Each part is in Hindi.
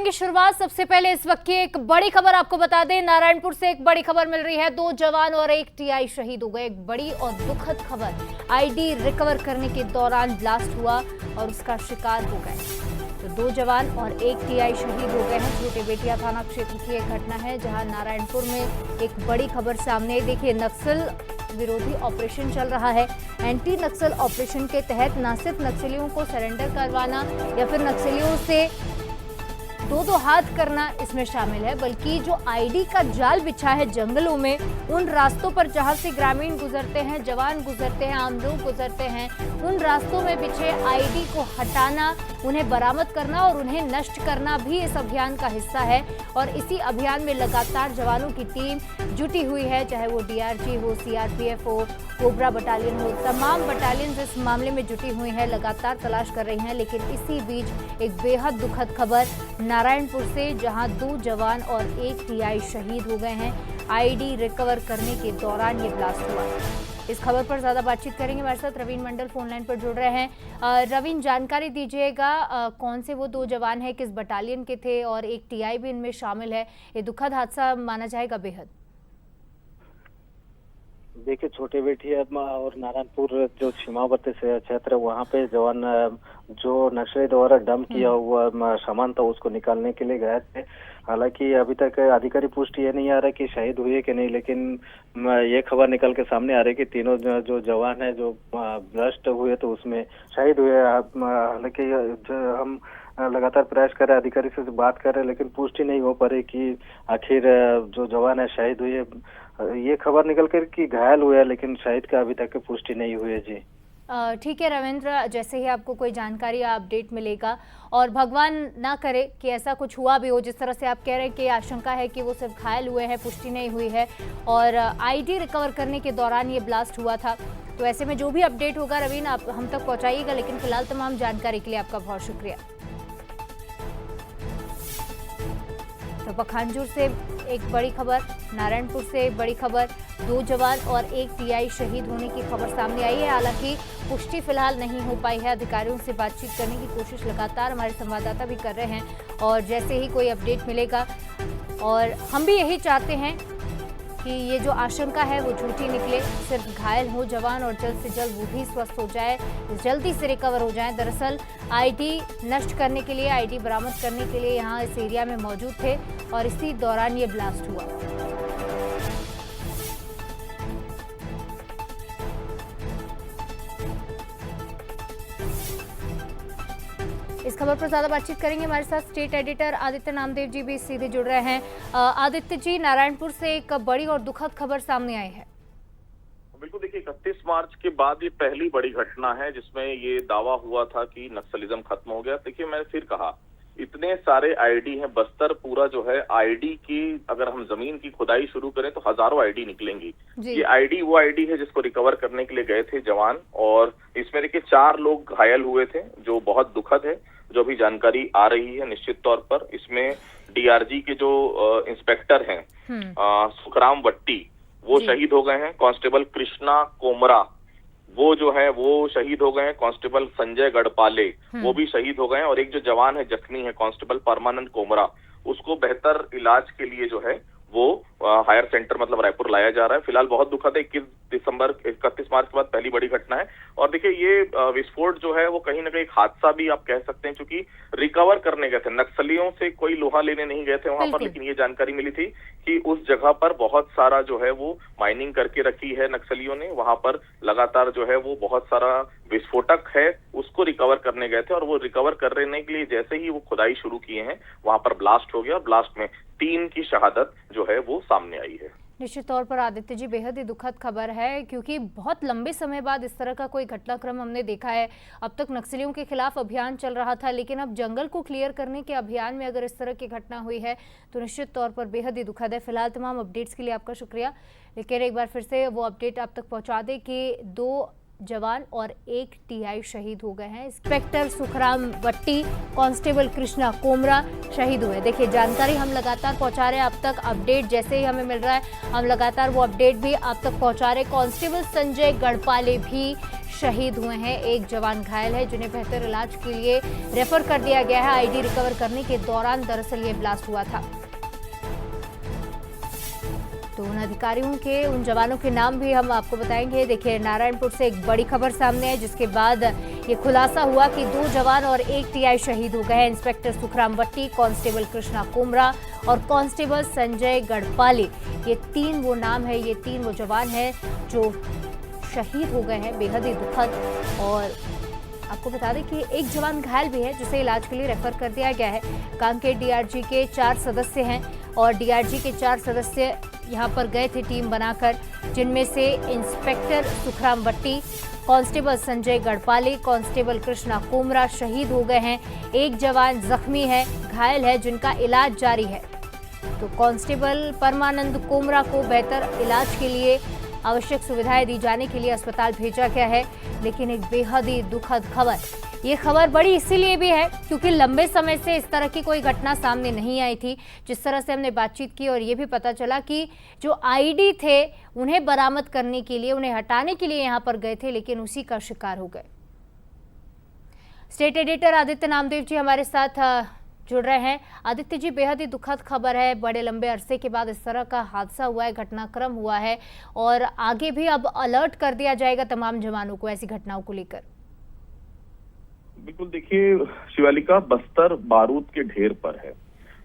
करेंगे शुरुआत। सबसे पहले इस वक्त की एक बड़ी खबर आपको बता दें, नारायणपुर से एक बड़ी खबर मिल रही है। 2 जवान और 1 टीआई शहीद हो गए। एक बड़ी और दुखद खबर, आईडी रिकवर करने के दौरान ब्लास्ट हुआ और उसका शिकार हो गए। तो 2 जवान और 1 टीआई शहीद हो गए हैं। छोटे बेटिया थाना क्षेत्र की एक घटना है जहां नारायणपुर में एक बड़ी खबर सामने आई। देखिए, नक्सल विरोधी ऑपरेशन चल रहा है। एंटी नक्सल ऑपरेशन के तहत न सिर्फ नक्सलियों को सरेंडर करवाना या फिर नक्सलियों से दो हाथ करना इसमें शामिल है, बल्कि जो आईडी का जाल बिछा है जंगलों में, उन रास्तों पर जहां से ग्रामीण गुजरते हैं, जवान गुजरते हैं, आम लोग गुजरते हैं, उन रास्तों में बिछे आईडी को हटाना, उन्हें बरामद करना और उन्हें नष्ट करना भी इस अभियान का हिस्सा है। और इसी अभियान में लगातार जवानों की टीम जुटी हुई है, चाहे वो डीआरजी हो, सीआरपीएफ हो, कोबरा बटालियन हो, तमाम बटालियन इस मामले में जुटी हुई हैं, लगातार तलाश कर रही हैं। लेकिन इसी बीच एक बेहद दुखद खबर नारायणपुर से, जहां 2 जवान और 1 टीआई शहीद हो गए हैं। आईडी रिकवर करने के दौरान ये ब्लास्ट हुआ। इस खबर पर ज्यादा बातचीत करेंगे, हमारे साथ रवीन मंडल फोन लाइन पर जुड़ रहे हैं। रवीन, जानकारी दीजिएगा, कौन से वो 2 जवान हैं, किस बटालियन के थे और 1 टीआई भी इनमें शामिल है। ये दुखद हादसा माना जाएगा बेहद। देखिए, छोटे बेटिया और नारायणपुर जो सीमावर्ती से क्षेत्र है, वहाँ पे जवान जो नक्सली द्वारा डंप किया हुआ सामान था उसको निकालने के लिए गए थे। हालांकि अभी तक आधिकारिक पुष्टि ये नहीं आ रहा कि शहीद हुए कि नहीं, लेकिन ये खबर निकल के सामने आ रही कि तीनों जो जवान है जो ब्लास्ट हुए तो उसमें शहीद हुए। हालांकि हम लगातार प्रयास कर रहे हैं, अधिकारी से बात कर रहे हैं, लेकिन पुष्टि नहीं हो पा रही कि आखिर जो जवान है शहीद हुए। ये खबर निकल कर कि घायल हुए, लेकिन शहीद का अभी तक पुष्टि नहीं हुई है। जी ठीक है रविंद्र, जैसे ही आपको कोई जानकारी या अपडेट मिलेगा, और भगवान ना करे कि ऐसा कुछ हुआ भी हो, जिस तरह से आप कह रहे हैं कि आशंका है कि वो सिर्फ घायल हुए हैं, पुष्टि नहीं हुई है, और आईडी रिकवर करने के दौरान ये ब्लास्ट हुआ था। तो ऐसे में जो भी अपडेट होगा रवीन, आप हम तक पहुंचाइएगा। लेकिन फिलहाल तमाम जानकारी के लिए आपका बहुत शुक्रिया। तो पखानजूर से एक बड़ी खबर, नारायणपुर से एक बड़ी खबर, 2 जवान और 1 टीआई शहीद होने की खबर सामने आई है। हालांकि पुष्टि फिलहाल नहीं हो पाई है। अधिकारियों से बातचीत करने की कोशिश लगातार हमारे संवाददाता भी कर रहे हैं, और जैसे ही कोई अपडेट मिलेगा, और हम भी यही चाहते हैं कि ये जो आशंका है वो झूठी निकले, सिर्फ घायल हो जवान और जल्द से जल्द वो भी स्वस्थ हो जाए, जल्दी से रिकवर हो जाए। दरअसल आईडी नष्ट करने के लिए, आईडी बरामद करने के लिए यहाँ इस एरिया में मौजूद थे और इसी दौरान ये ब्लास्ट हुआ। इस खबर पर ज्यादा बातचीत करेंगे, हमारे साथ स्टेट एडिटर आदित्य नामदेव जी भी सीधे जुड़ रहे हैं। आदित्य जी, नारायणपुर से एक बड़ी और दुखद खबर सामने आई है। बिल्कुल, देखिए 31 मार्च के बाद ये पहली बड़ी घटना है जिसमें ये दावा हुआ था कि नक्सलिज्म खत्म हो गया। देखिए, मैंने फिर कहा, इतने सारे आईडी हैं, बस्तर पूरा जो है आईडी की, अगर हम जमीन की खुदाई शुरू करें तो हजारों आईडी निकलेंगी। ये आईडी वो आईडी है जिसको रिकवर करने के लिए गए थे जवान, और इसमें देखिए 4 लोग घायल हुए थे, जो बहुत दुखद है। जो भी जानकारी आ रही है निश्चित तौर पर, इसमें डीआरजी के जो इंस्पेक्टर हैं सुखराम वट्टी, वो शहीद हो गए हैं। कांस्टेबल कृष्णा कोमरा, वो जो है वो शहीद हो गए हैं। कांस्टेबल संजय गढ़पाले, वो भी शहीद हो गए हैं। और एक जो जवान है जख्मी है, कांस्टेबल परमानंद कोमरा, उसको बेहतर इलाज के लिए जो है वो हायर सेंटर मतलब रायपुर लाया जा रहा है। फिलहाल बहुत दुखद है, 31 मार्च के बाद पहली बड़ी घटना है। और देखिए, ये विस्फोट जो है वो कहीं ना कहीं एक हादसा भी आप कह सकते हैं, क्योंकि रिकवर करने गए थे, नक्सलियों से कोई लोहा लेने नहीं गए थे वहां पर। लेकिन ये जानकारी मिली थी कि उस जगह पर बहुत सारा जो है वो माइनिंग करके रखी है नक्सलियों ने, वहां पर लगातार जो है वो बहुत सारा विस्फोटक है, उसको रिकवर करने गए थे। और वो रिकवर करने के लिए जैसे ही वो खुदाई शुरू किए हैं, वहां पर ब्लास्ट हो गया। ब्लास्ट में 3 की शहादत जो है वो सामने आई है। निश्चित तौर पर आदित्य जी, बेहद ही दुखद खबर है, क्योंकि बहुत लंबे समय बाद इस तरह का कोई घटनाक्रम हमने देखा है। अब तक नक्सलियों के खिलाफ अभियान चल रहा था, लेकिन अब जंगल को क्लियर करने के अभियान में अगर इस तरह की घटना हुई है तो निश्चित तौर पर बेहद ही दुखद है। फिलहाल तमाम अपडेट्स के लिए आपका शुक्रिया। लेकिन एक बार फिर से वो अपडेट आप तक पहुँचा दें कि 2 जवान और 1 टीआई शहीद हो गए हैं। इंस्पेक्टर सुखराम वट्टी, कांस्टेबल कृष्णा कोमरा शहीद हुए। देखिए, जानकारी हम लगातार पहुंचा रहे हैं, अब तक अपडेट जैसे ही हमें मिल रहा है हम लगातार वो अपडेट भी आप तक पहुंचा रहे हैं। कांस्टेबल संजय गढ़पाले भी शहीद हुए हैं, एक जवान घायल है जिन्हें बेहतर इलाज के लिए रेफर कर दिया गया है। आईडी रिकवर करने के दौरान दरअसल ये ब्लास्ट हुआ था। तो उन अधिकारियों के, उन जवानों के नाम भी हम आपको बताएंगे। देखिए, नारायणपुर से एक बड़ी खबर सामने है जिसके बाद ये खुलासा हुआ कि 2 जवान और 1 टीआई शहीद हो गए हैं। इंस्पेक्टर सुखराम भट्टी, कांस्टेबल कृष्णा कोमरा और कांस्टेबल संजय गढ़पाले, ये 3 वो नाम है, ये 3 वो जवान हैं जो शहीद हो गए हैं। बेहद ही दुखद। और आपको बता दें कि एक जवान घायल भी है जिसे इलाज के लिए रेफर कर दिया गया है। कांकेर डीआरजी के 4 सदस्य हैं और डीआरजी के 4 सदस्य यहां पर गए थे टीम बनाकर, जिनमें से इंस्पेक्टर सुखराम भट्टी, कांस्टेबल संजय गढ़पाले, कांस्टेबल कृष्णा कोमरा शहीद हो गए हैं। एक जवान जख्मी है, घायल है, जिनका इलाज जारी है। तो कांस्टेबल परमानंद कोमरा को बेहतर इलाज के लिए आवश्यक सुविधाएं दी जाने के लिए अस्पताल भेजा गया है। लेकिन एक बेहद ही दुखद खबर, ये खबर बड़ी इसीलिए भी है क्योंकि लंबे समय से इस तरह की कोई घटना सामने नहीं आई थी। जिस तरह से हमने बातचीत की और ये भी पता चला कि जो आईडी थे उन्हें बरामद करने के लिए, उन्हें हटाने के लिए यहाँ पर गए थे, लेकिन उसी का शिकार हो गए। स्टेट एडिटर आदित्य नामदेव जी हमारे साथ जुड़ रहे हैं। आदित्य जी, बेहद ही दुखद खबर है, बड़े लंबे अरसे के बाद इस तरह का हादसा हुआ है, घटनाक्रम हुआ है और आगे भी अब अलर्ट कर दिया जाएगा तमाम जवानों को ऐसी घटनाओं को लेकर। बिल्कुल, देखिए शिवालिका, बस्तर बारूद के ढेर पर है।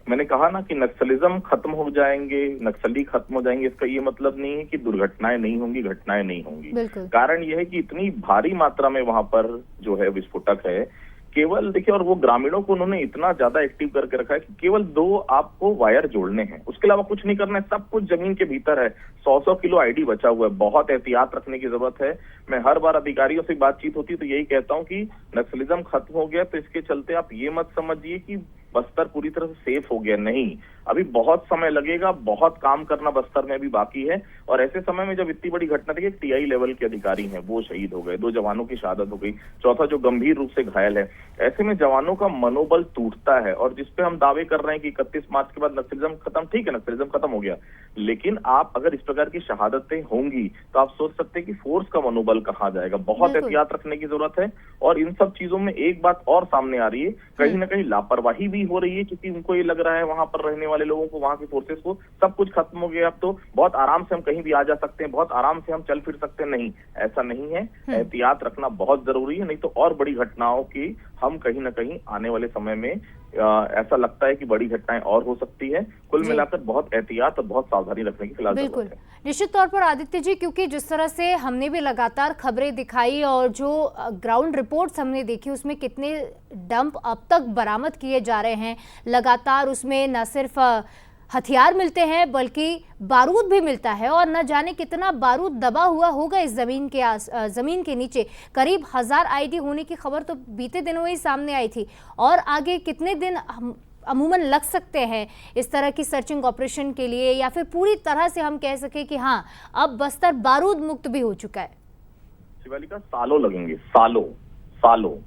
मैंने कहा ना कि नक्सलिज्म खत्म हो जाएंगे, नक्सली खत्म हो जाएंगे, इसका ये मतलब नहीं है कि दुर्घटनाएं नहीं होंगी, घटनाएं नहीं होंगी। कारण यह है कि इतनी भारी मात्रा में वहां पर जो है विस्फोटक है। केवल देखिए, और वो ग्रामीणों को उन्होंने इतना ज्यादा एक्टिव करके रखा है कि केवल 2 आपको वायर जोड़ने हैं, उसके अलावा कुछ नहीं करना है, सब कुछ जमीन के भीतर है। 100 किलो आईडी बचा हुआ है, बहुत एहतियात रखने की जरूरत है। मैं हर बार अधिकारियों से बातचीत होती है तो यही कहता हूं कि नक्सलिज्म खत्म हो गया तो इसके चलते आप ये मत समझिए कि बस्तर पूरी तरह से सेफ हो गया, नहीं, अभी बहुत समय लगेगा, बहुत काम करना बस्तर में भी बाकी है। और ऐसे समय में जब इतनी बड़ी घटना थी, टीआई लेवल के अधिकारी हैं वो शहीद हो गए, 2 जवानों की शहादत हो गई, चौथा जो गंभीर रूप से घायल है। ऐसे में जवानों का मनोबल टूटता है। और जिसपे हम दावे कर रहे हैं कि 31 मार्च के बाद नक्सलिज्म खत्म, ठीक है, नक्सलिज्म खत्म हो गया, लेकिन आप अगर इस प्रकार की शहादतें होंगी तो आप सोच सकते हैं कि फोर्स का मनोबल कहाँ जाएगा। बहुत एहतियात रखने की जरूरत है। और इन सब चीजों में एक बात और सामने आ रही है, कहीं ना कहीं लापरवाही भी हो रही है, क्योंकि उनको ये लग रहा है वहां पर रहने वाले लोगों को, वहां की फोर्सेस को, सब कुछ खत्म हो गया, अब तो बहुत आराम से हम कहीं भी आ जा सकते हैं, बहुत आराम से हम चल फिर सकते हैं। नहीं, ऐसा नहीं है। एहतियात रखना बहुत जरूरी है, नहीं तो और बड़ी घटनाओं की हम कहीं ना कहीं आने वाले समय में ऐसा लगता है कि बड़ी घटनाएं और हो सकती है। कुल मिलाकर बहुत एहतियात और बहुत सावधानी रखने की फिलहाल बिल्कुल जरूरत है। निश्चित तौर पर आदित्य जी, क्योंकि जिस तरह से हमने भी लगातार खबरें दिखाई और जो ग्राउंड रिपोर्ट्स हमने देखी उसमें कितने डंप अब तक बरामद किए जा रहे हैं, लगातार उसमें न सिर्फ हथियार मिलते हैं बल्कि बारूद भी मिलता है और न जाने कितना बारूद दबा हुआ होगा इस जमीन के नीचे। करीब 1000 आईडी होने की खबर तो बीते दिनों ही सामने आई थी और आगे कितने दिन अमूमन लग सकते हैं इस तरह की सर्चिंग ऑपरेशन के लिए, या फिर पूरी तरह से हम कह सके कि हाँ अब बस्तर बारूद मुक्त भी हो चुका है? शिवालिका, सालों लगेंगे, सालों,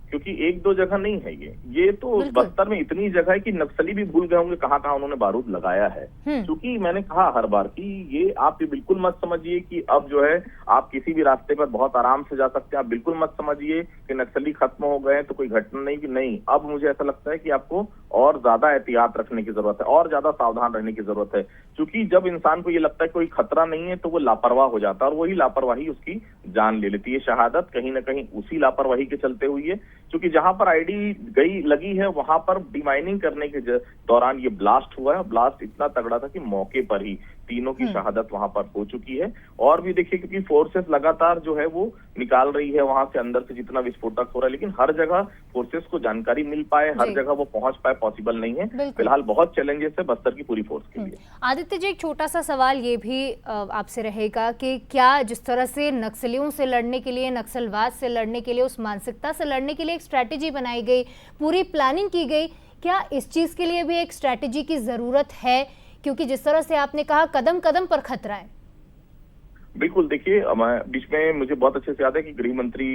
क्योंकि 1-2 जगह नहीं है ये तो बस्तर में इतनी जगह है कि नक्सली भी भूल गए होंगे कहाँ कहाँ उन्होंने बारूद लगाया है। क्योंकि मैंने कहा हर बार कि ये आप ये बिल्कुल मत समझिए कि अब जो है आप किसी भी रास्ते पर बहुत आराम से जा सकते हैं। आप बिल्कुल मत समझिए कि नक्सली खत्म हो गए तो कोई घटना नहीं, कि नहीं, अब मुझे ऐसा लगता है कि आपको और ज्यादा एहतियात रखने की जरूरत है और ज्यादा सावधान रहने की जरूरत है। क्योंकि जब इंसान को ये लगता है कोई खतरा नहीं है तो वो लापरवाह हो जाता है और वही लापरवाही उसकी जान ले लेती है। शहादत कहीं ना कहीं उसी लापरवाही के चलते हुई है, क्योंकि जहां पर आईडी लगी है वहां पर डिमाइनिंग करने के दौरान ये ब्लास्ट हुआ है। ब्लास्ट इतना तगड़ा था कि मौके पर ही तीनों की शहादत वहां पर हो चुकी है। और भी देखिए, क्योंकि फोर्सेस लगातार जो है वो निकाल रही है वहां से अंदर से जितना विस्फोटक हो रहा है, लेकिन हर जगह फोर्सेस को जानकारी मिल पाए, हर जगह वो पहुंच पाए, पॉसिबल नहीं है। फिलहाल बहुत चैलेंजेस है बस्तर की पूरी फोर्स के लिए। आदित्य जी, एक छोटा सा सवाल ये भी आपसे रहेगा कि क्या जिस तरह से नक्सलियों से लड़ने के लिए, नक्सलवाद से लड़ने के लिए, उस मानसिकता से लड़ने के लिए एक स्ट्रैटेजी बनाई गई, पूरी प्लानिंग की गई, क्या इस चीज के लिए भी एक स्ट्रैटेजी की जरूरत है? क्योंकि जिस तरह से आपने कहा कदम कदम पर खतरा है। बिल्कुल, देखिए बीच में मुझे बहुत अच्छे से याद है कि गृह मंत्री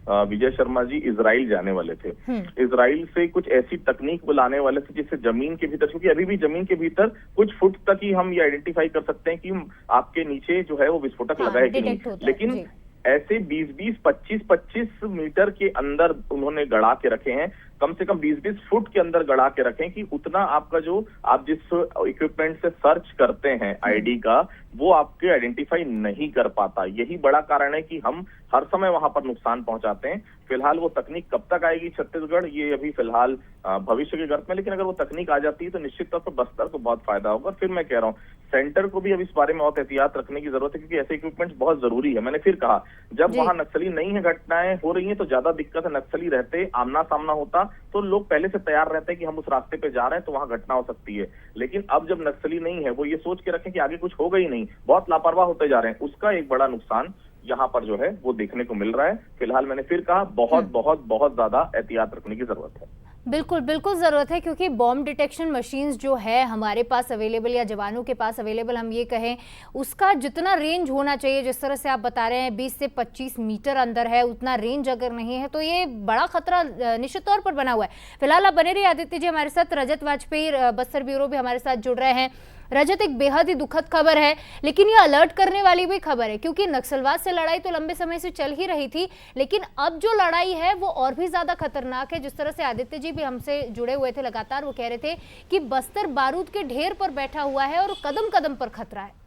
विजय शर्मा जी इजराइल जाने वाले थे। इजराइल से कुछ ऐसी तकनीक बुलाने वाले थे जिससे जमीन के भीतर, क्योंकि अभी भी जमीन के भीतर कुछ फुट तक ही हम ये आइडेंटिफाई कर सकते हैं कि आपके नीचे जो है वो विस्फोटक लगा है कि नहीं, लेकिन ऐसे 20-20, 25-25 मीटर के अंदर उन्होंने गड़ा के रखे हैं, कम से कम 20-20 फुट के अंदर गड़ा के रखें कि उतना आपका जो आप जिस इक्विपमेंट से सर्च करते हैं आईडी का, वो आपके आइडेंटिफाई नहीं कर पाता। यही बड़ा कारण है कि हम हर समय वहां पर नुकसान पहुंचाते हैं। फिलहाल वो तकनीक कब तक आएगी छत्तीसगढ़, ये अभी फिलहाल भविष्य के गर्त में, लेकिन अगर वो तकनीक आ जाती है तो निश्चित तौर पर बस्तर को बहुत फायदा होगा। फिर मैं कह रहा हूँ सेंटर को भी अब इस बारे में बहुत एहतियात रखने की जरूरत है, क्योंकि ऐसे इक्विपमेंट्स बहुत जरूरी है। मैंने फिर कहा, जब वहां नक्सली नहीं है, घटनाएं हो रही हैं तो ज्यादा दिक्कत है। नक्सली रहते, आमना सामना होता तो लोग पहले से तैयार रहते हैं कि हम उस रास्ते पे जा रहे हैं तो वहां घटना हो सकती है। लेकिन अब जब नक्सली नहीं है, वो ये सोच के रखें कि आगे कुछ होगा ही नहीं, बहुत लापरवाह होते जा रहे हैं, उसका एक बड़ा नुकसान यहाँ पर जो है वो देखने को मिल रहा है। फिलहाल मैंने फिर कहा, बहुत बहुत बहुत ज्यादा एहतियात रखने की जरूरत है। बिल्कुल बिल्कुल ज़रूरत है, क्योंकि बॉम्ब डिटेक्शन मशीन्स जो है हमारे पास अवेलेबल या जवानों के पास अवेलेबल, हम ये कहें उसका जितना रेंज होना चाहिए, जिस तरह से आप बता रहे हैं 20 से 25 मीटर अंदर है, उतना रेंज अगर नहीं है तो ये बड़ा खतरा निश्चित तौर पर बना हुआ है। फिलहाल आप बने रहिए आदित्य जी हमारे साथ। रजत वाजपेयी बस्तर ब्यूरो भी हमारे साथ जुड़ रहे हैं। रजत, एक बेहद ही दुखद खबर है, लेकिन ये अलर्ट करने वाली भी खबर है, क्योंकि नक्सलवाद से लड़ाई तो लंबे समय से चल ही रही थी, लेकिन अब जो लड़ाई है वो और भी ज्यादा खतरनाक है। जिस तरह से आदित्य जी भी हमसे जुड़े हुए थे लगातार, वो कह रहे थे कि बस्तर बारूद के ढेर पर बैठा हुआ है और कदम कदम पर खतरा है।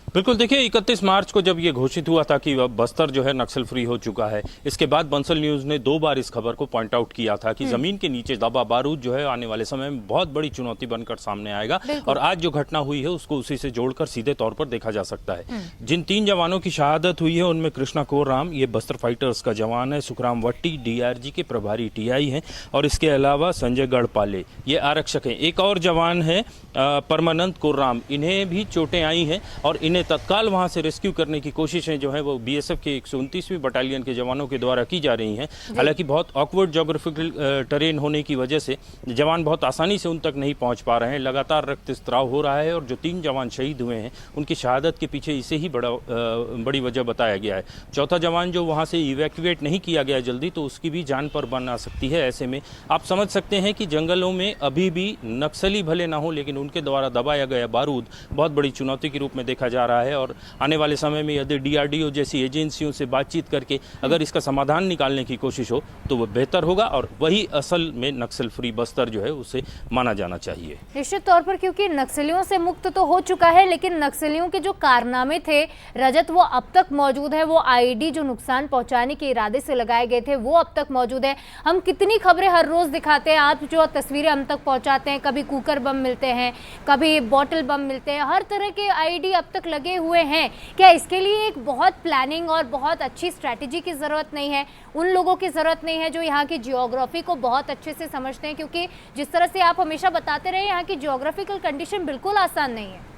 बिल्कुल, देखिए 31 मार्च को जब ये घोषित हुआ था कि बस्तर जो है नक्सल फ्री हो चुका है, इसके बाद बंसल न्यूज ने 2 बार इस खबर को पॉइंट आउट किया था कि जमीन के नीचे दबा बारूद जो है आने वाले समय में बहुत बड़ी चुनौती बनकर सामने आएगा। और आज जो घटना हुई है उसको उसी से जोड़कर सीधे तौर पर देखा जा सकता है। जिन 3 जवानों की शहादत हुई है उनमें कृष्णा कोराम, ये बस्तर फाइटर्स का जवान है, सुखराम वट्टी डीआरजी के प्रभारी टीआई हैं, और इसके अलावा संजय गढ़पाले ये आरक्षक हैं। एक और जवान है परमानंद कोराम, इन्हें भी चोटें आई हैं और इन्हें तत्काल वहां से रेस्क्यू करने की कोशिशें जो है वो बीएसएफ के 129वीं बटालियन के जवानों के द्वारा की जा रही हैं। हालांकि बहुत ऑकवर्ड ज्योग्राफिकल टेरेन होने की वजह से जवान बहुत आसानी से उन तक नहीं पहुंच पा रहे हैं। लगातार रक्तस्राव हो रहा है और जो 3 जवान शहीद हुए हैं उनकी शहादत के पीछे इसे ही बड़ी वजह बताया गया है। चौथा जवान जो वहां से इवैक्यूएट नहीं किया गया जल्दी, तो उसकी भी जान पर बन आ सकती है। ऐसे में आप समझ सकते हैं कि जंगलों में अभी भी नक्सली भले ना हो, लेकिन उनके द्वारा दबाया गया बारूद बहुत बड़ी चुनौती के रूप में देखा जा रहा है। और आने वाले समय में यदि डीआरडीओ जैसी एजेंसियों से बातचीत करके अगर इसका समाधान निकालने की कोशिश हो तो वह बेहतर होगा, और वही असल में नक्सल फ्री बस्तर जो है उसे माना जाना चाहिए निश्चित तौर पर, क्योंकि नक्सलियों से मुक्त तो हो चुका है, लेकिन नक्सलियों के जो कारनामे थे रजत वो अब तक मौजूद है। वो आईडी जो नुकसान पहुंचाने के इरादे से लगाए गए थे वो अब तक मौजूद है। हम कितनी खबरें हर रोज दिखाते हैं, आप जो तस्वीरें हम तक पहुंचाते हैं, कभी कुकर बम मिलते हैं, कभी बॉटल बम मिलते हैं, हर तरह के आईडी अब तक लगे हुए हैं। क्या इसके लिए एक बहुत प्लानिंग और बहुत अच्छी स्ट्रैटेजी की ज़रूरत नहीं है? उन लोगों की ज़रूरत नहीं है जो यहाँ की जियोग्राफी को बहुत अच्छे से समझते हैं, क्योंकि जिस तरह से आप हमेशा बताते रहे यहाँ की जियोग्राफिकल कंडीशन बिल्कुल आसान नहीं है।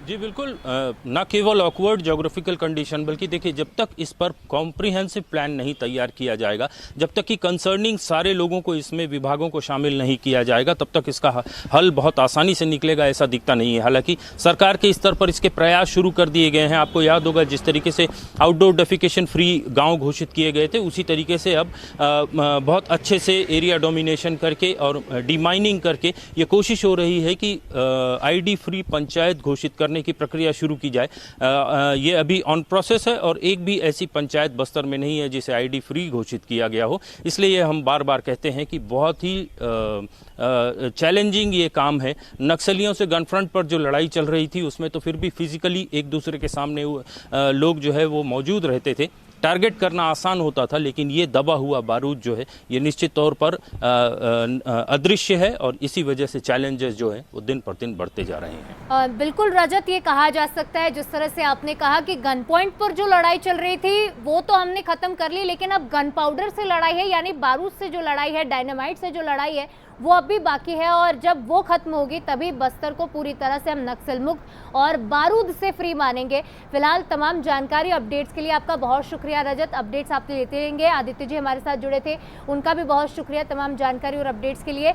जी बिल्कुल, न केवल ऑकवर्ड ज्योग्राफिकल कंडीशन, बल्कि देखिए जब तक इस पर कॉम्प्रिहेंसिव प्लान नहीं तैयार किया जाएगा, जब तक कि कंसर्निंग सारे लोगों को इसमें विभागों को शामिल नहीं किया जाएगा, तब तक इसका हल बहुत आसानी से निकलेगा ऐसा दिखता नहीं है। हालांकि सरकार के स्तर पर इसके प्रयास शुरू कर दिए गए हैं। आपको याद होगा जिस तरीके से आउटडोर डेफिकेशन फ्री गाँव घोषित किए गए थे, उसी तरीके से अब बहुत अच्छे से एरिया डोमिनेशन करके और डिमाइनिंग करके ये कोशिश हो रही है कि आईडी फ्री पंचायत घोषित करने की प्रक्रिया शुरू की जाए। ये अभी ऑन प्रोसेस है और एक भी ऐसी पंचायत बस्तर में नहीं है जिसे आईडी फ्री घोषित किया गया हो। इसलिए हम बार बार कहते हैं कि बहुत ही चैलेंजिंग ये काम है। नक्सलियों से गन फ्रंट पर जो लड़ाई चल रही थी उसमें तो फिर भी फिजिकली एक दूसरे के सामने लोग जो है वो मौजूद रहते थे, टारगेट करना आसान होता था, लेकिन ये दबा हुआ बारूद जो है ये निश्चित तौर पर अदृश्य है और इसी वजह से चैलेंजेस जो है वो दिन पर दिन बढ़ते जा रहे हैं। बिल्कुल रजत, ये कहा जा सकता है जिस तरह से आपने कहा कि गन पॉइंट पर जो लड़ाई चल रही थी वो तो हमने खत्म कर ली, लेकिन अब गन पाउडर से लड़ाई है, यानी बारूद से जो लड़ाई है, डायनामाइट से जो लड़ाई है वो अब भी बाकी है। और जब वो खत्म होगी तभी बस्तर को पूरी तरह से हम नक्सल मुक्त और बारूद से फ्री मानेंगे। फिलहाल तमाम जानकारी अपडेट्स के लिए आपका बहुत शुक्रिया रजत। अपडेट्स आप लेते रहेंगे। आदित्य जी हमारे साथ जुड़े थे, उनका भी बहुत शुक्रिया तमाम जानकारी और अपडेट्स के लिए।